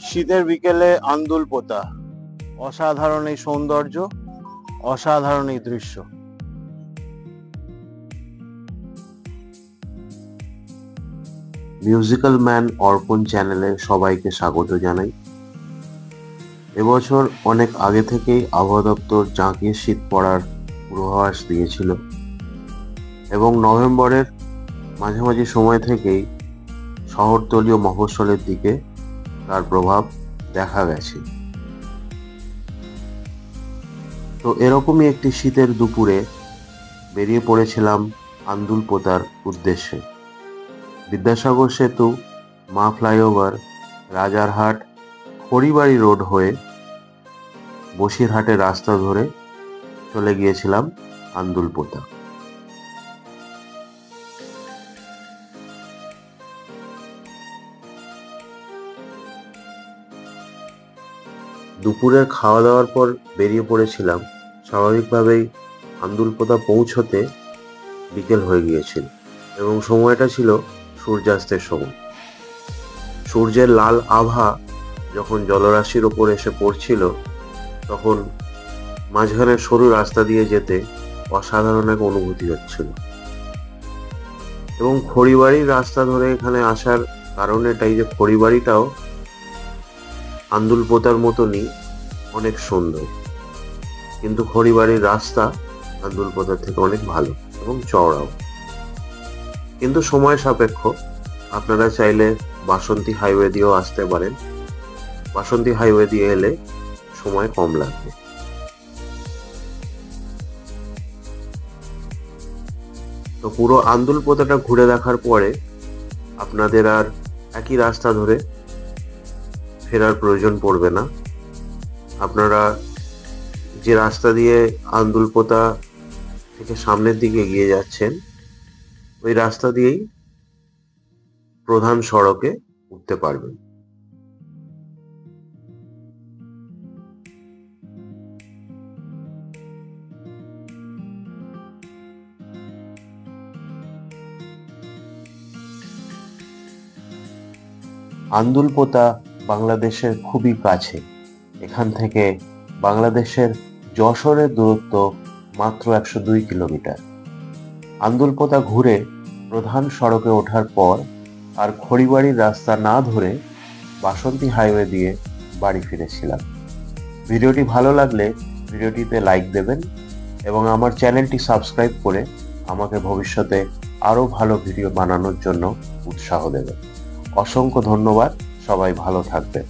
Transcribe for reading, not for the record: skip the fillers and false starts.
শীতের বিকেলে আন্দুল পোতা, অসাধারণ এই সৌন্দর্য, অসাধারণ এই দৃশ্য। মিউজিক্যাল ম্যান অর্পণ চ্যানেলে সবাইকে স্বাগত জানাই। এবছর অনেক আগে থেকেই আবহাওয়া দপ্তর জাঁকিয়ে শীত পড়ার পূর্বাভাস দিয়েছিল এবং নভেম্বরের মাঝামাঝি সময় থেকেই শহরতলীয় মফস্বলের দিকে তার প্রভাব দেখা গেছে। তো এরকমই একটি শীতের দুপুরে বেরিয়ে পড়েছিলাম আন্দুল পোতার উদ্দেশ্যে। বিদ্যাসাগর সেতু, মা ফ্লাইওভার, রাজারহাট, খড়িবাড়ি রোড হয়ে বসিরহাটের রাস্তা ধরে চলে গিয়েছিলাম আন্দুল পোতা। দুপুরের খাওয়া দাওয়ার পর বেরিয়ে পড়েছিলাম। স্বাভাবিকভাবেই আন্দুল পোতা পৌঁছতে বিকেল হয়ে গিয়েছিল এবং সময়টা ছিল সূর্যাস্তের সময়। সূর্যের লাল আভা যখন জলরাশির ওপর এসে পড়ছিল, তখন মাঝখানে সরু রাস্তা দিয়ে যেতে অসাধারণ এক অনুভূতি হচ্ছিল। এবং খড়িবাড়ির রাস্তা ধরে এখানে আসার কারণ এটাই যে খড়িবাড়িটাও আন্দুল পোতার মতনই অনেক সুন্দর, কিন্তু খড়িবাড়ির রাস্তা আন্দুল পোতার থেকে অনেক ভালো এবং চওড়াও, কিন্তু সময় সাপেক্ষ। আপনারা চাইলে বাসন্তী হাইওয়ে দিয়েও আসতে পারেন। বাসন্তী হাইওয়ে দিয়ে এলে সময় কম লাগবে। তো পুরো আন্দুল পোতাটা ঘুরে দেখার পরে আপনাদের আর একই রাস্তা ধরে ফেরার প্রয়োজন পড়বে না। আপনারা যে রাস্তা দিয়ে আন্দুল পোতা থেকে সামনের দিকে এগিয়ে যাচ্ছেন, ওই রাস্তা দিয়েই প্রধান সড়কে উঠতে পারবেন। আন্দুল পোতা বাংলাদেশের খুবই কাছে। এখান থেকে বাংলাদেশের যশোরের দূরত্ব মাত্র 102 কিলোমিটার। আন্দুল পোতা ঘুরে প্রধান সড়কে ওঠার পর আর খড়িবাড়ির রাস্তা না ধরে বাসন্তী হাইওয়ে দিয়ে বাড়ি ফিরেছিলাম। ভিডিওটি ভালো লাগলে ভিডিওটিতে লাইক দেবেন এবং আমার চ্যানেলটি সাবস্ক্রাইব করে আমাকে ভবিষ্যতে আরো ভালো ভিডিও বানানোর জন্য উৎসাহ দেবেন। অসংখ্য ধন্যবাদ। সবাই ভালো থাকবেন।